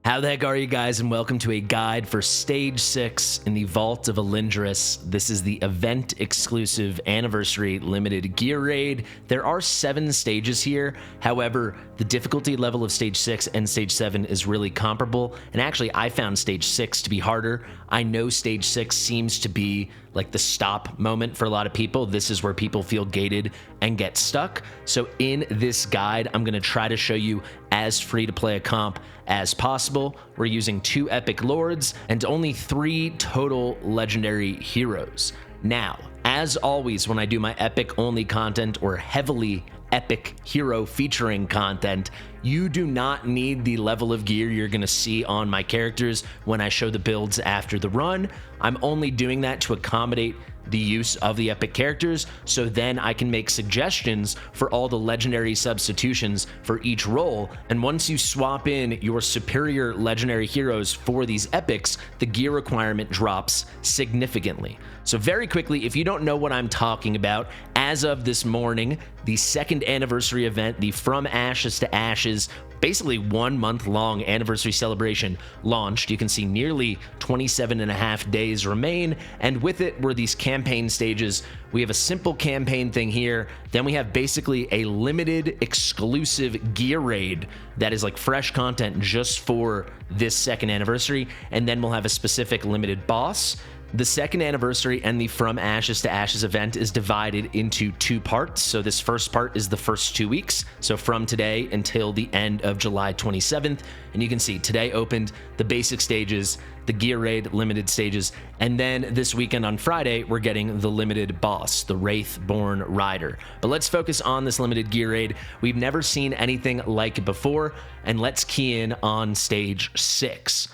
How the heck are you guys, and welcome to a guide for Stage 6 in the Vault of Elyndris. This is the event-exclusive anniversary limited gear raid. There are 7 stages here. However, the difficulty level of Stage 6 and Stage 7 is really comparable, and actually I found Stage 6 to be harder. I know Stage 6 seems to be like the stop moment for a lot of people. This is where people feel gated and get stuck. So in this guide, I'm gonna try to show you as free to play a comp as possible. We're using 2 epic lords and only 3 total legendary heroes. Now, as always, when I do my epic only content or heavily epic hero featuring content, you do not need the level of gear you're going to see on my characters when I show the builds after the run. I'm only doing that to accommodate the use of the epic characters, so then I can make suggestions for all the legendary substitutions for each role. And once you swap in your superior legendary heroes for these epics, the gear requirement drops significantly. So very quickly, if you don't know what I'm talking about, as of this morning, the 2nd anniversary event, the From Ashes to Ashes, basically 1 month long anniversary celebration launched. You can see nearly 27.5 days remain, and with it were these campaign stages. We have a simple campaign thing here, then we have basically a limited exclusive gear raid that is like fresh content just for this 2nd anniversary, and then we'll have a specific limited boss. The 2nd anniversary and the From Ashes to Ashes event is divided into 2 parts. So this first part is the first 2 weeks. So from today until the end of July 27th. And you can see today opened the basic stages, the gear raid limited stages. And then this weekend on Friday, we're getting the limited boss, the Wraithborn Rider. But let's focus on this limited gear raid. We've never seen anything like it before. And let's key in on stage 6.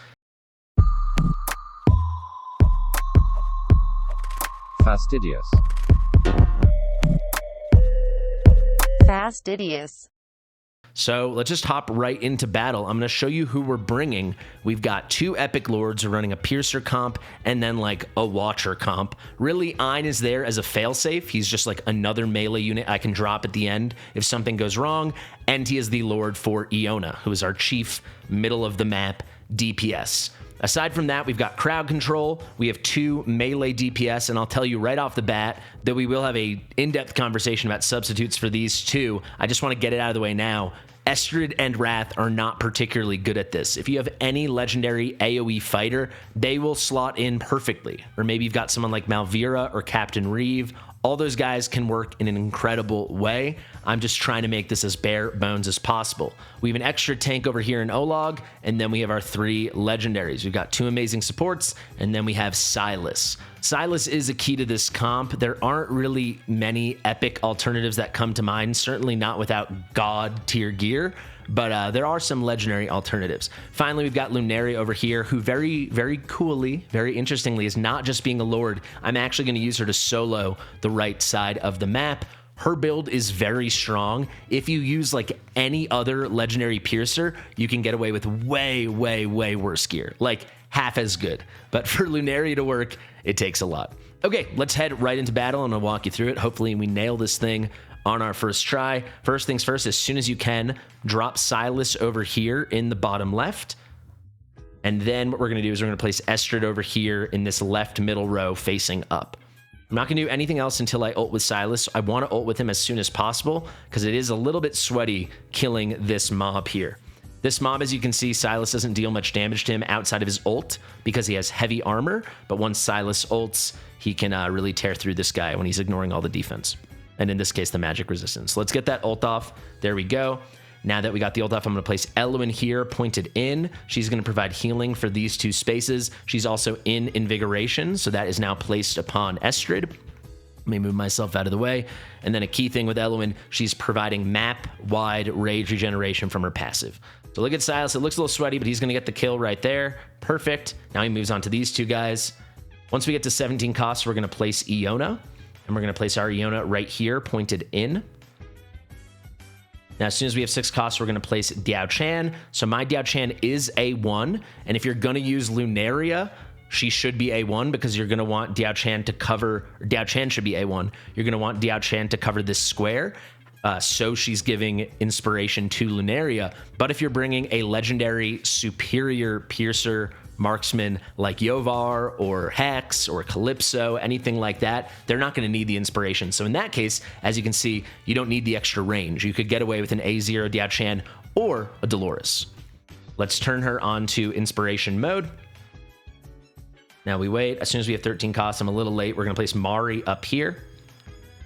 Fastidious. Fastidious. So let's just hop right into battle. I'm going to show you who we're bringing. We've got 2 epic lords. We're running a piercer comp and then like a watcher comp. Really, Ein is there as a failsafe. He's just like another melee unit I can drop at the end if something goes wrong. And he is the lord for Iona, who is our chief middle of the map DPS. Aside from that, we've got crowd control. We have 2 melee DPS, and I'll tell you right off the bat that we will have a in-depth conversation about substitutes for these 2. I just want to get it out of the way now. Estrid and Wrath are not particularly good at this. If you have any legendary AoE fighter, they will slot in perfectly. Or maybe you've got someone like Malvira or Captain Reeve. All those guys can work in an incredible way. I'm just trying to make this as bare bones as possible. We have an extra tank over here in Olog, and then we have our 3 legendaries. We've got 2 amazing supports, and then we have Silas. Silas is a key to this comp. There aren't really many epic alternatives that come to mind, certainly not without god tier gear. But there are some legendary alternatives. Finally, we've got Lunari over here, who very coolly, very interestingly, is not just being a lord. I'm actually going to use her to solo the right side of the map. Her build is very strong. If you use like any other legendary piercer, you can get away with way worse gear. Like half as good. But for Lunari to work, it takes a lot. Okay, let's head right into battle, and I'll walk you through it. Hopefully we nail this thing on our first try. First things first, as soon as you can, drop Silas over here in the bottom left. And then what we're going to do is we're going to place Estrid over here in this left middle row facing up. I'm not going to do anything else until I ult with Silas. I want to ult with him as soon as possible because it is a little bit sweaty killing this mob here. This mob, as you can see, Silas doesn't deal much damage to him outside of his ult because he has heavy armor. But once Silas ults, he can really tear through this guy when he's ignoring all the defense. And in this case, the magic resistance. Let's get that ult off. There we go. Now that we got the ult off, I'm going to place Elyndris here pointed in. She's going to provide healing for these 2 spaces. She's also in invigoration, so that is now placed upon Estrid. Let me move myself out of the way. And then a key thing with Elyndris, she's providing map-wide rage regeneration from her passive. So look at Silas. It looks a little sweaty, but he's going to get the kill right there. Perfect. Now he moves on to these 2 guys. Once we get to 17 costs, we're going to place Iona. And we're going to place our Iona right here, pointed in. Now, as soon as we have 6 costs, we're going to place Diao Chan. So my Diao Chan is A1. And if you're going to use Lunaria, she should be A1 because you're going to want Diao Chan to cover... Diao Chan should be A1. You're going to want Diao Chan to cover this square. So she's giving inspiration to Lunaria. But if you're bringing a legendary superior piercer marksman like Yovar or Hex or Calypso, anything like that, they're not going to need the inspiration. So in that case, as you can see, you don't need the extra range. You could get away with an A0 Diao-Chan or a Dolores. Let's turn her on to inspiration mode. Now we wait. As soon as we have 13 costs, I'm a little late. We're going to place Mari up here.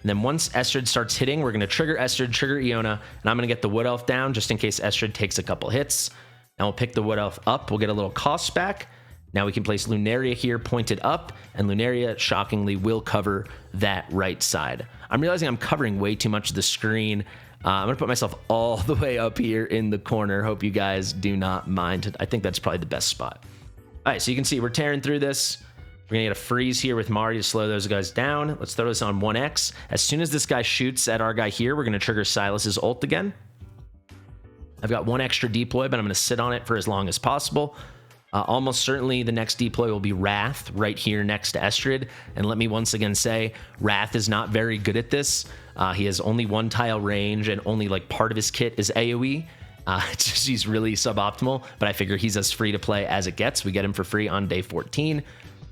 And then once Estrid starts hitting, we're going to trigger Estrid, trigger Iona, and I'm going to get the Wood Elf down just in case Estrid takes a couple hits. Now we'll pick the Wood Elf up. We'll get a little cost back. Now we can place Lunaria here pointed up, and Lunaria, shockingly, will cover that right side. I'm realizing I'm covering way too much of the screen. I'm going to put myself all the way up here in the corner. Hope you guys do not mind. I think that's probably the best spot. All right, so you can see we're tearing through this. We're going to get a freeze here with Mari to slow those guys down. Let's throw this on 1x. As soon as this guy shoots at our guy here, we're going to trigger Silas's ult again. I've got one extra deploy, but I'm going to sit on it for as long as possible. Almost certainly the next deploy will be Wrath right here next to Estrid. And let me once again say, Wrath is not very good at this. He has only one tile range and only like part of his kit is AoE. He's really suboptimal, but I figure he's as free to play as it gets. We get him for free on day 14.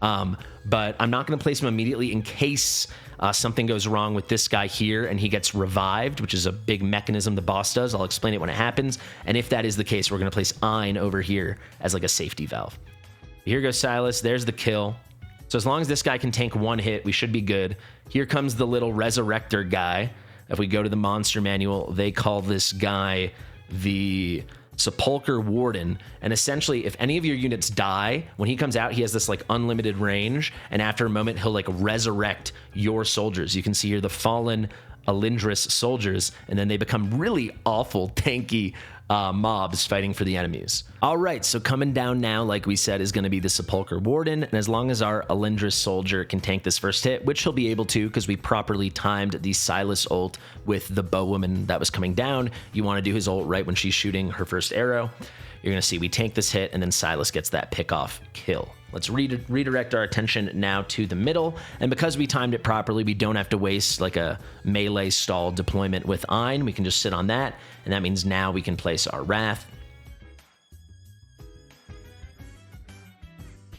But I'm not going to place him immediately in case something goes wrong with this guy here and he gets revived, which is a big mechanism the boss does. I'll explain it when it happens. And if that is the case, we're going to place Ein over here as like a safety valve. Here goes Silas. There's the kill. So as long as this guy can tank one hit, we should be good. Here comes the little Resurrector guy. If we go to the monster manual, they call this guy the Sepulcher Warden, and essentially if any of your units die, when he comes out, he has this like unlimited range, and after a moment he'll like resurrect your soldiers. You can see here the fallen Elyndris soldiers, and then they become really awful tanky mobs fighting for the enemies. All right, so coming down now, like we said, is going to be the Sepulcher Warden, and as long as our Elyndris soldier can tank this first hit, which he'll be able to because we properly timed the Silas ult with the bowwoman that was coming down. You want to do his ult right when she's shooting her first arrow. You're going to see we tank this hit, and then Silas gets that pick-off kill. Let's redirect our attention now to the middle, and because we timed it properly, we don't have to waste like a melee stall deployment with Ein. We can just sit on that, and that means now we can place our Wrath.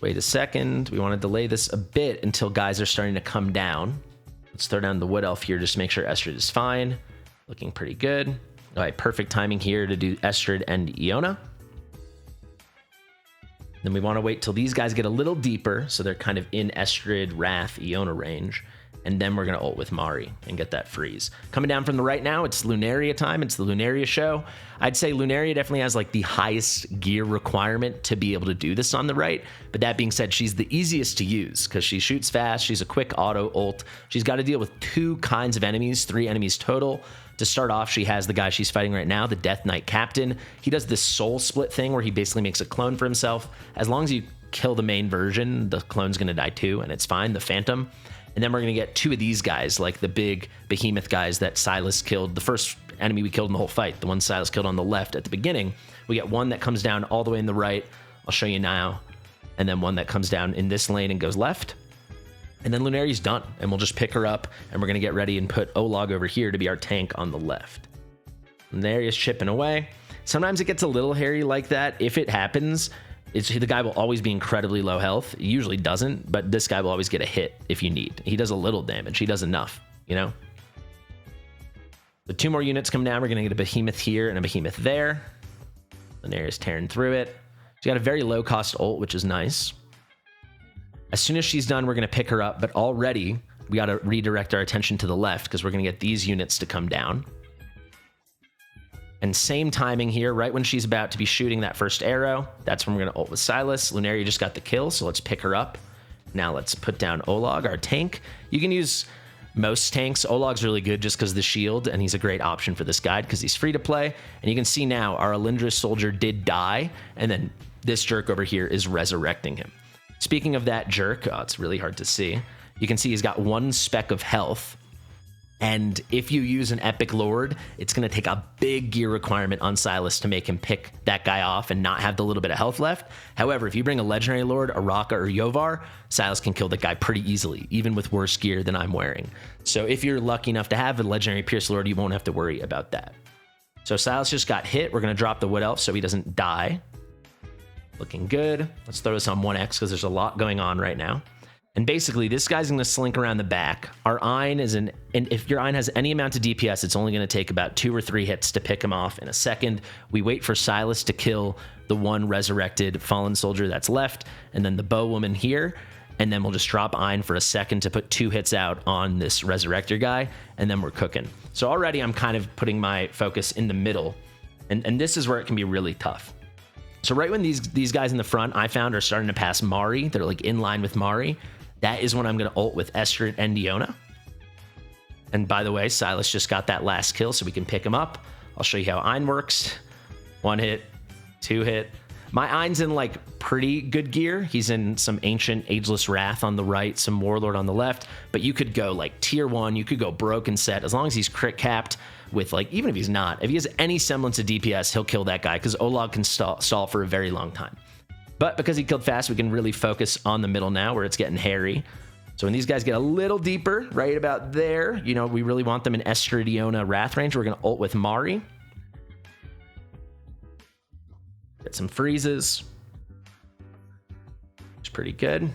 Wait a second. We want to delay this a bit until guys are starting to come down. Let's throw down the Wood Elf here just to make sure Estrid is fine. Looking pretty good. All right, perfect timing here to do Estrid and Iona. Then we want to wait till these guys get a little deeper, so they're kind of in Estrid, Wrath, Iona range. And then we're going to ult with Mari and get that freeze. Coming down from the right now, it's Lunaria time. It's the Lunaria show. I'd say Lunaria definitely has like the highest gear requirement to be able to do this on the right. But that being said, she's the easiest to use because she shoots fast. She's a quick auto ult. She's got to deal with two kinds of enemies, 3 enemies total. To start off, she has the guy she's fighting right now, the Death Knight Captain. He does this soul split thing where he basically makes a clone for himself. As long as you kill the main version, the clone's going to die too, and it's fine, the Phantom. And then we're going to get 2 of these guys, like the big behemoth guys that Silas killed, the first enemy we killed in the whole fight, the one Silas killed on the left at the beginning. We get one that comes down all the way in the right. I'll show you now. And then one that comes down in this lane and goes left. And then Lunaria's done, and we'll just pick her up, and we're going to get ready and put Olag over here to be our tank on the left. Lunaria's chipping away. Sometimes it gets a little hairy like that. If it happens, the guy will always be incredibly low health. He usually doesn't, but this guy will always get a hit if you need. He does a little damage. He does enough, you know? The 2 more units come down. We're going to get a behemoth here and a behemoth there. Lunaria's tearing through it. She's got a very low-cost ult, which is nice. As soon as she's done, we're going to pick her up, but already we got to redirect our attention to the left because we're going to get these units to come down. And same timing here, right when she's about to be shooting that first arrow, that's when we're going to ult with Silas. Lunaria just got the kill, so let's pick her up. Now let's put down Olag, our tank. You can use most tanks. Olag's really good just because of the shield, and he's a great option for this guide because he's free to play. And you can see now our Elyndris soldier did die, and then this jerk over here is resurrecting him. Speaking of that jerk, it's really hard to see. You can see he's got 1 speck of health, And if you use an epic lord, it's going to take a big gear requirement on Silas to make him pick that guy off and not have the little bit of health left. However, if you bring a legendary lord, a Raka, or Yovar, Silas can kill that guy pretty easily, even with worse gear than I'm wearing. So if you're lucky enough to have a legendary Pierce Lord, you won't have to worry about that. So Silas just got hit. We're going to drop the Wood Elf so he doesn't die. Looking good. Let's throw this on 1x because there's a lot going on right now. And basically, this guy's going to slink around the back. Our Ein is and if your Ein has any amount of DPS, it's only going to take about 2 or 3 hits to pick him off in a second. We wait for Silas to kill the one resurrected fallen soldier that's left, and then the bow woman here, and then we'll just drop Ein for a second to put 2 hits out on this resurrector guy, and then we're cooking. So already I'm kind of putting my focus in the middle, and this is where it can be really tough. So right when these guys in the front I found are starting to pass Mari, they're like in line with Mari, that is when I'm going to ult with Estrid and Diona. And by the way, Silas just got that last kill, so we can pick him up. I'll show you how Ein works. 1 hit, 2 hit. My Ein's in like pretty good gear. He's in some Ancient Ageless Wrath on the right, some Warlord on the left, but you could go like tier 1, you could go broken set, as long as he's crit capped with like, even if he's not, if he has any semblance of DPS, he'll kill that guy because Olag can stall for a very long time. But because he killed fast, we can really focus on the middle now where it's getting hairy. So when these guys get a little deeper, right about there, you know, we really want them in Estrid, Diona, Wrath range. We're going to ult with Mari. Get some freezes. It's pretty good.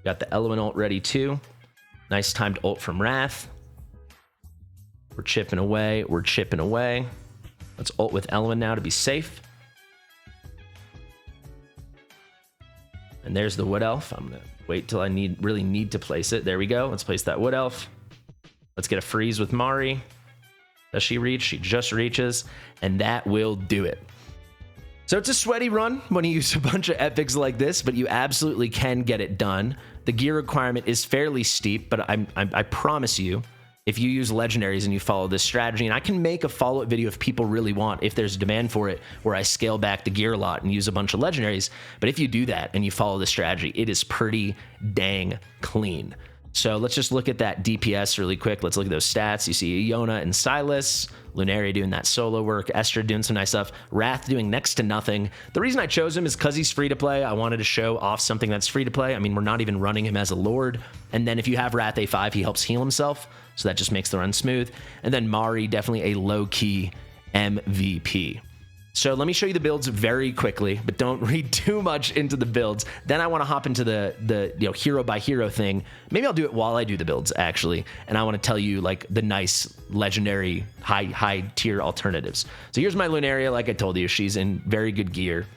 Got the Eloin ult ready too. Nice timed ult from Wrath. We're chipping away. We're chipping away. Let's ult with Eloin now to be safe. And there's the Wood Elf. I'm going to wait till I really need to place it. There we go. Let's place that Wood Elf. Let's get a freeze with Mari. Does she reach? She just reaches. And that will do it. So it's a sweaty run when you use a bunch of epics like this, but you absolutely can get it done. The gear requirement is fairly steep, but I promise you, if you use legendaries and you follow this strategy, and I can make a follow-up video if people really want, if there's demand for it, where I scale back the gear a lot and use a bunch of legendaries. But if you do that and you follow this strategy, it is pretty dang clean. So let's just look at that DPS really quick. Let's look at those stats. You see Iona and Silas, Lunaria doing that solo work, Estrid doing some nice stuff, Wrath doing next to nothing. The reason I chose him is because he's free to play. I wanted to show off something that's free to play. I mean, we're not even running him as a Lord. And then if you have Wrath A5, he helps heal himself. So that just makes the run smooth. And then Mari, definitely a low-key MVP. So let me show you the builds very quickly, but don't read too much into the builds. Then I want to hop into the hero by hero thing. Maybe I'll do it while I do the builds, actually. And I want to tell you like the nice legendary high tier alternatives. So here's my Lunaria. Like I told you, she's in very good gear.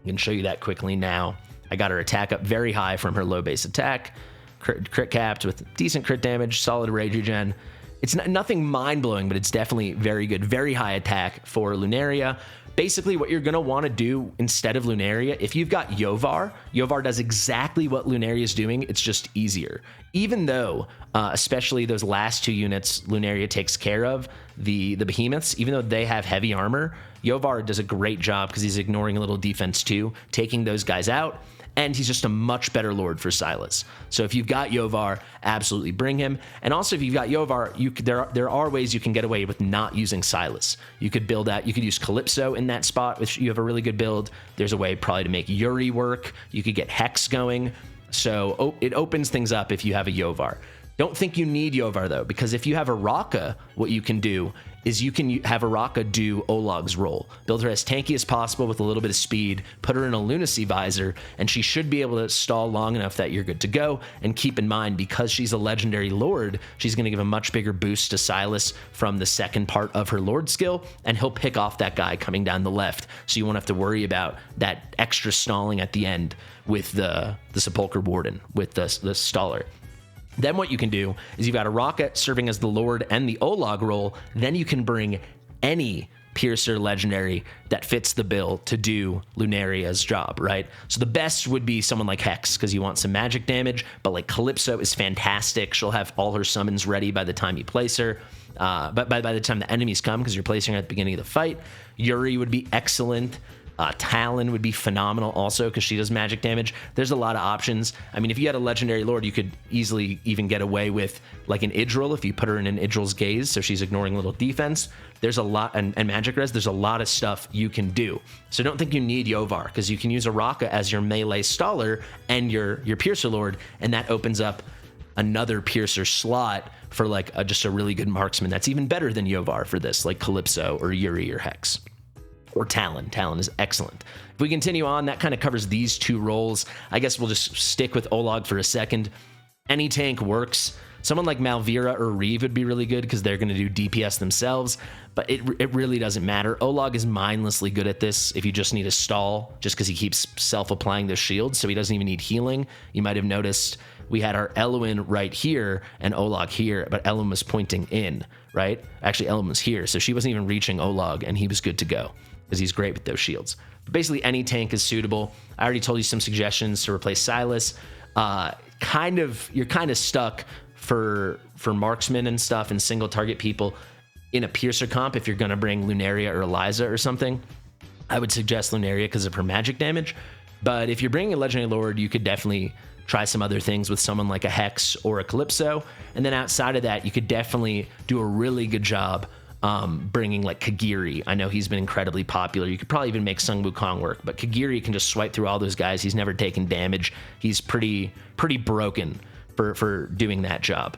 I can show you that quickly now. I got her attack up very high from her low base attack. Crit capped with decent crit damage, solid rage regen. It's nothing mind-blowing, but it's definitely very good. Very high attack for Lunaria. Basically, what you're going to want to do instead of Lunaria, if you've got Yovar, Yovar does exactly what Lunaria is doing. It's just easier. Even though, especially those last 2 units Lunaria takes care of, the behemoths, even though they have heavy armor, Yovar does a great job because he's ignoring a little defense too, taking those guys out. And he's just a much better Lord for Silas. So if you've got Yovar, absolutely bring him. And also if you've got Yovar, there are ways you can get away with not using Silas. You could build out, you could use Calypso in that spot if you have a really good build. There's a way probably to make Yuri work. You could get Hex going. So it opens things up if you have a Yovar. Don't think you need Yovar though, because if you have a Raka, what you can do is you can have a Raka do Olag's role. Build her as tanky as possible with a little bit of speed, put her in a Lunacy visor, and she should be able to stall long enough that you're good to go. And keep in mind, because she's a legendary Lord, she's going to give a much bigger boost to Silas from the second part of her Lord skill, and he'll pick off that guy coming down the left, so you won't have to worry about that extra stalling at the end with the Sepulchre Warden, with the staller. Then what you can do is you've got a Rocket serving as the Lord and the Olag role. Then you can bring any Piercer legendary that fits the bill to do Lunaria's job, right? So the best would be someone like Hex, because you want some magic damage, but like Calypso is fantastic. She'll have all her summons ready by the time you place her. But by the time the enemies come, because you're placing her at the beginning of the fight. Yuri would be excellent. Talon would be phenomenal also because she does magic damage. There's a lot of options. I mean, if you had a legendary lord, you could easily even get away with like an Idril if you put her in an Idril's gaze, so she's ignoring little defense. There's a lot, and magic res, there's a lot of stuff you can do. So don't think you need Yovar, because you can use Araka as your melee staller and your Piercer Lord, and that opens up another Piercer slot for like just a really good marksman that's even better than Yovar for this, like Calypso or Yuri or Hex. Or Talon. Talon is excellent. If we continue on, that kind of covers these two roles. I guess we'll just stick with Olag for a second. Any tank works. Someone like Malvira or Reeve would be really good because they're going to do DPS themselves, but it really doesn't matter. Olag is mindlessly good at this if you just need a stall, just because he keeps self-applying those shields, so he doesn't even need healing. You might have noticed we had our Elwyn right here and Olag here, but Elwyn was pointing in, right? Actually, Elwyn was here, so she wasn't even reaching Olag, and he was good to go because he's great with those shields. But basically, any tank is suitable. I already told you some suggestions to replace Silas. You're kind of stuck for marksmen and stuff and single target people in a Piercer comp. If you're going to bring Lunaria or Eliza or something, I would suggest Lunaria because of her magic damage. But if you're bringing a Legendary Lord, you could definitely try some other things with someone like a Hex or a Calypso. And then outside of that, you could definitely do a really good job bringing like Kagiri. I know he's been incredibly popular. You could probably even make Sung Wukong work, but Kagiri can just swipe through all those guys. He's never taken damage. He's pretty broken for doing that job.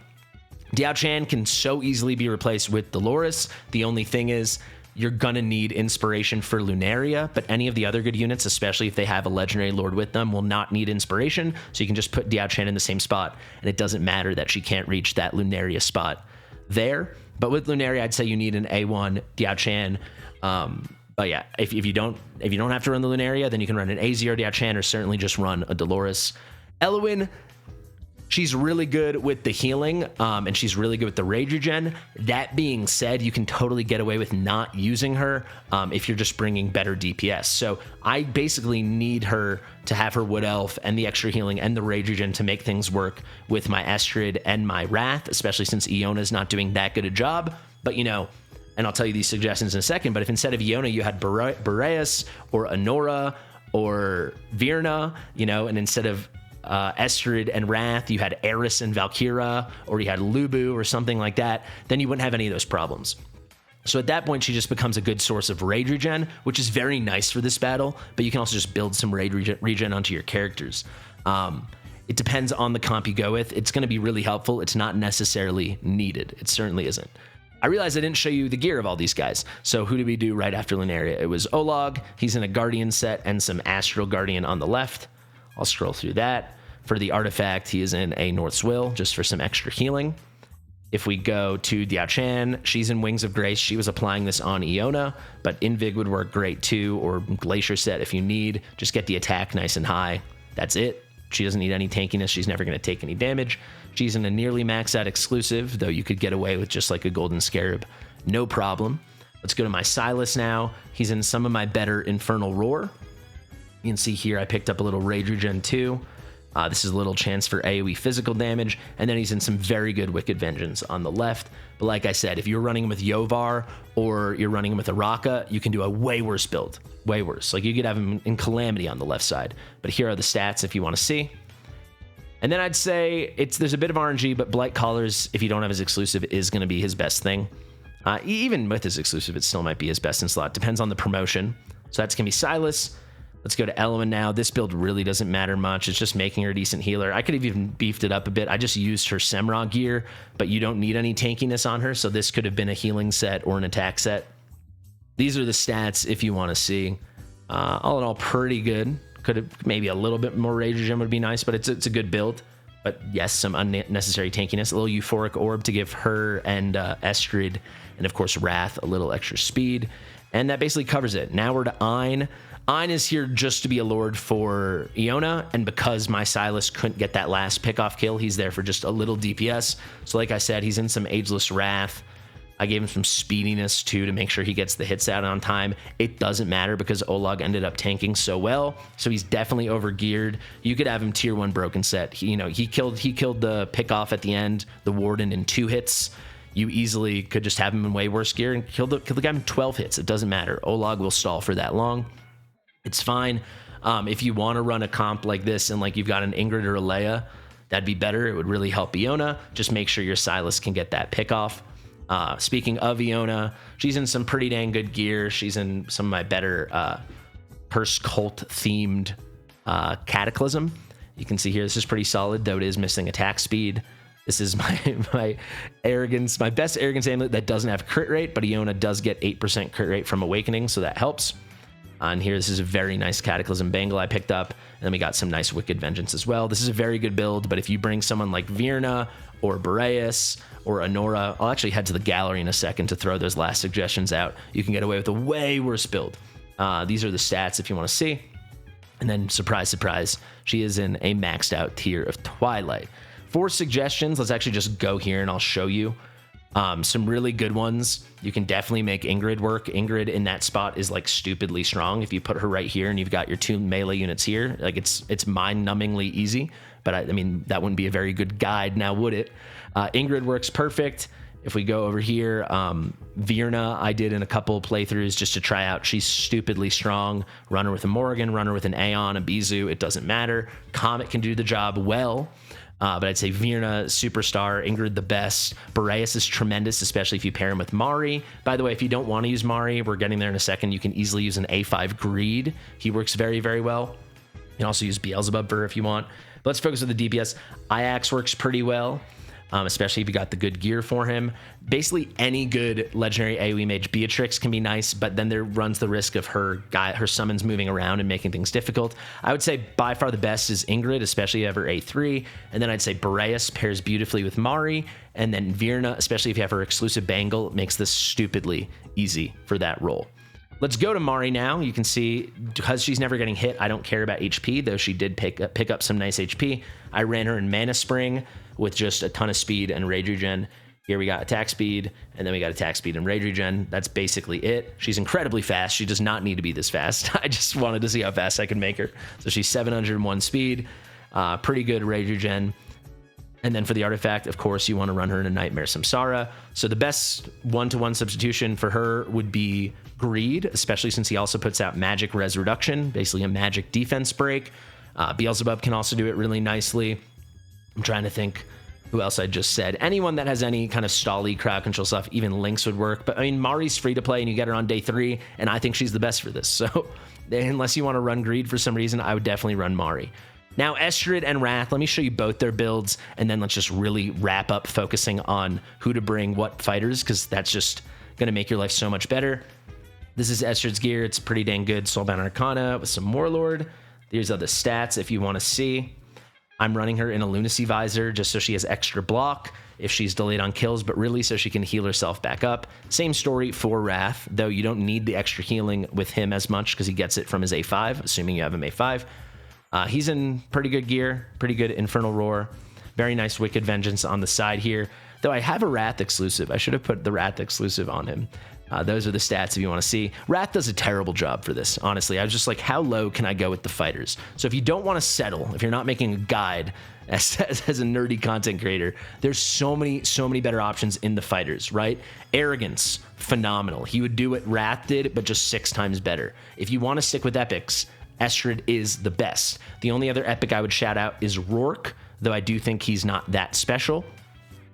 Diao Chan can so easily be replaced with Dolores. The only thing is you're gonna need inspiration for Lunaria, but any of the other good units, especially if they have a legendary lord with them, will not need inspiration. So you can just put Diao Chan in the same spot, and it doesn't matter that she can't reach that Lunaria spot there. But with Lunaria, I'd say you need an A1 Diao Chan. But yeah, if you don't have to run the Lunaria, then you can run an A0 Diao Chan, or certainly just run a Dolores. Elwyn, she's really good with the healing, and she's really good with the rage regen. That being said, you can totally get away with not using her if you're just bringing better DPS. So I basically need her to have her Wood Elf and the extra healing and the rage regen to make things work with my Estrid and my Wrath, especially since Iona's not doing that good a job. But you know, and I'll tell you these suggestions in a second, but if instead of Iona you had Boreas or Honora or Virna, you know, and instead of Estrid and Wrath, you had Eris and Valkyra, or you had Lubu or something like that, then you wouldn't have any of those problems. So at that point, she just becomes a good source of rage regen, which is very nice for this battle, but you can also just build some rage regen onto your characters. It depends on the comp you go with. It's going to be really helpful. It's not necessarily needed. It certainly isn't. I realized I didn't show you the gear of all these guys. So who did we do right after Lunaria? It was Olag. He's in a Guardian set and some Astral Guardian on the left. I'll scroll through that. For the artifact, he is in a North's Will, just for some extra healing. If we go to Diao Chan, she's in Wings of Grace. She was applying this on Iona, but Invig would work great too, or Glacier set if you need. Just get the attack nice and high. That's it. She doesn't need any tankiness. She's never going to take any damage. She's in a nearly maxed out exclusive, though you could get away with just like a Golden Scarab. No problem. Let's go to my Silas now. He's in some of my better Infernal Roar. You can see here I picked up a little Rage Regen too. This is a little chance for AoE physical damage, and then he's in some very good Wicked Vengeance on the left. But like I said, if you're running him with Yovar or you're running him with Araka, you can do a way worse build. Way worse. Like you could have him in Calamity on the left side. But here are the stats if you want to see. And then I'd say there's a bit of RNG, but Blight Collars, if you don't have his exclusive, is going to be his best thing. Even with his exclusive, it still might be his best in slot. Depends on the promotion. So that's going to be Silas. Let's go to Elwyn now. This build really doesn't matter much. It's just making her a decent healer. I could have even beefed it up a bit. I just used her Semra gear, but you don't need any tankiness on her, so this could have been a healing set or an attack set. These are the stats if you want to see. All in all, pretty good. Could have maybe a little bit more Rage Regen would be nice, but it's a good build. But yes, some unnecessary tankiness. A little Euphoric Orb to give her and Estrid, and of course Wrath, a little extra speed. And that basically covers it. Now we're to Ein. Ein is here just to be a lord for Iona, and because my Silas couldn't get that last pick-off kill, he's there for just a little DPS. So like I said, he's in some Ageless Wrath. I gave him some speediness too to make sure he gets the hits out on time. It doesn't matter because Olag ended up tanking so well, so he's definitely overgeared. You could have him tier 1 broken set. He killed the pick-off at the end, the Warden, in 2 hits. You easily could just have him in way worse gear and kill the guy in 12 hits. It doesn't matter. Olag will stall for that long. It's fine. If you want to run a comp like this and like you've got an Ingrid or a Leia, that'd be better. It would really help Iona. Just make sure your Silas can get that pick off. Speaking of Iona, she's in some pretty dang good gear. She's in some of my better Curse Cult themed Cataclysm. You can see here, this is pretty solid, though it is missing attack speed. This is my arrogance, my best arrogance amulet that doesn't have crit rate, but Iona does get 8% crit rate from Awakening, so that helps. And here, this is a very nice Cataclysm Bangle I picked up. And then we got some nice Wicked Vengeance as well. This is a very good build, but if you bring someone like Virna or Boreas or Honora, I'll actually head to the gallery in a second to throw those last suggestions out. You can get away with a way worse build. These are the stats if you want to see. And then, surprise, surprise, she is in a maxed out tier of Twilight. 4 suggestions. Let's actually just go here and I'll show you some really good ones. You can definitely make Ingrid work. Ingrid in that spot is like stupidly strong. If you put her right here and you've got your 2 melee units here, like it's mind-numbingly easy. But I mean, that wouldn't be a very good guide now, would it? Ingrid works perfect. If we go over here, Virna, I did in a couple of playthroughs just to try out. She's stupidly strong. Runner with a Morrigan, runner with an Aeon, a Bizu, it doesn't matter. Comet can do the job well. But I'd say Virna, superstar. Ingrid, the best. Boreas is tremendous, especially if you pair him with Mari. By the way, if you don't want to use Mari, we're getting there in a second. You can easily use an A5 Greed. He works very, very well. You can also use Beelzebub for if you want. But let's focus on the DPS. Iax works pretty well, especially if you got the good gear for him. Basically, any good legendary AoE mage. Beatrix can be nice, but then there runs the risk of her summons moving around and making things difficult. I would say by far the best is Ingrid, especially if you have her A3. And then I'd say Boreas pairs beautifully with Mari. And then Virna, especially if you have her exclusive Bangle, makes this stupidly easy for that role. Let's go to Mari now. You can see, because she's never getting hit, I don't care about HP, though she did pick up some nice HP. I ran her in Mana Spring with just a ton of speed and Rage Regen. Here we got attack speed, and then we got attack speed and Rage Regen. That's basically it. She's incredibly fast. She does not need to be this fast. I just wanted to see how fast I could make her. So she's 701 speed, pretty good Rage Regen. And then for the artifact, of course, you want to run her in a Nightmare Samsara. So the best one-to-one substitution for her would be Greed, especially since he also puts out Magic Res Reduction, basically a magic defense break. Beelzebub can also do it really nicely. I'm trying to think who else I just said. Anyone that has any kind of stally crowd control stuff, even Lynx would work. But I mean, Mari's free to play and you get her on day 3, and I think she's the best for this. So unless you want to run Greed for some reason, I would definitely run Mari. Now, Estrid and Wrath, let me show you both their builds, and then let's just really wrap up focusing on who to bring what fighters, because that's just going to make your life so much better. This is Estrid's gear. It's pretty dang good. Soulbound Arcana with some Warlord. These are the stats if you want to see. I'm running her in a Lunacy Visor just so she has extra block if she's delayed on kills, but really so she can heal herself back up. Same story for Wrath, though you don't need the extra healing with him as much because he gets it from his A5, assuming you have him A5. He's in pretty good gear, pretty good Infernal Roar. Very nice Wicked Vengeance on the side here. Though I have a Wrath exclusive. I should have put the Wrath exclusive on him. Those are the stats if you want to see. Wrath does a terrible job for this, honestly. I was just like, how low can I go with the fighters? So if you don't want to settle, if you're not making a guide as a nerdy content creator, there's so many better options in the fighters, right? Arrogance, phenomenal. He would do what Wrath did, but just 6 times better. If you want to stick with epics, Estrid is the best. The only other epic I would shout out is Rourke, though I do think he's not that special.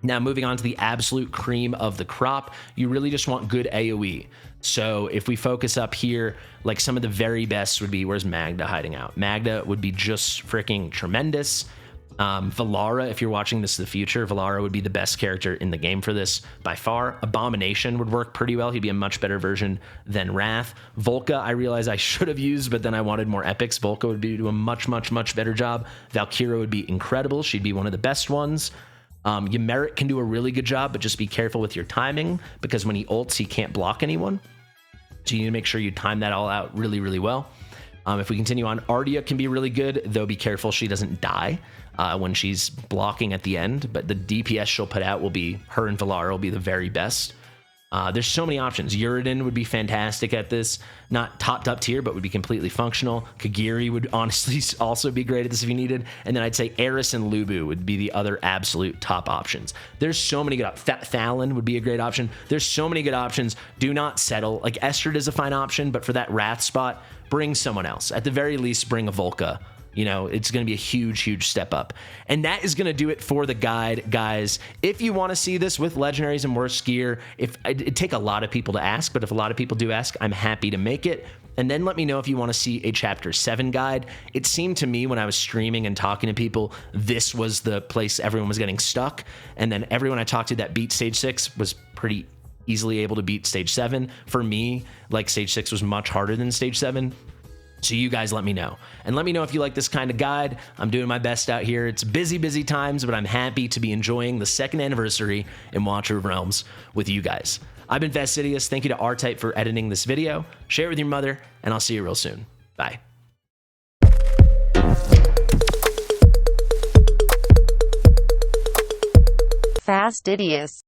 Now, moving on to the absolute cream of the crop, you really just want good AoE. So if we focus up here, like some of the very best would be, where's Magda hiding out? Magda would be just freaking tremendous. Valara, if you're watching this in the future, Valara would be the best character in the game for this by far. Abomination would work pretty well. He'd be a much better version than Wrath. Volca, I realize I should have used, but then I wanted more epics. Volca would do a much better job. Valkyra would be incredible. She'd be one of the best ones. Ymeric can do a really good job, but just be careful with your timing because when he ults, he can't block anyone. So you need to make sure you time that all out really well. If we continue on, Ardia can be really good, though be careful she doesn't die when she's blocking at the end. But the DPS she'll put out will be, her and Valara will be the very best. There's so many options. Uridan would be fantastic at this. Not top tier, but would be completely functional. Kagiri would honestly also be great at this if you needed. And then I'd say Eris and Lubu would be the other absolute top options. There's so many good options. Thalen would be a great option. There's so many good options. Do not settle. Like Estrid is a fine option, but for that Wrath spot, bring someone else. At the very least, bring a Volca. You know, it's going to be a huge, huge step up. And that is going to do it for the guide, guys. If you want to see this with legendaries and worse gear, it'd take a lot of people to ask, but if a lot of people do ask, I'm happy to make it. And then let me know if you want to see a Chapter 7 guide. It seemed to me when I was streaming and talking to people, this was the place everyone was getting stuck. And then everyone I talked to that beat Stage 6 was pretty easily able to beat Stage 7. For me, like, Stage 6 was much harder than Stage 7. So you guys let me know. And let me know if you like this kind of guide. I'm doing my best out here. It's busy, busy times, but I'm happy to be enjoying the 2nd anniversary in Watcher of Realms with you guys. I've been Fastidious. Thank you to R-Type for editing this video. Share it with your mother, and I'll see you real soon. Bye. Fastidious.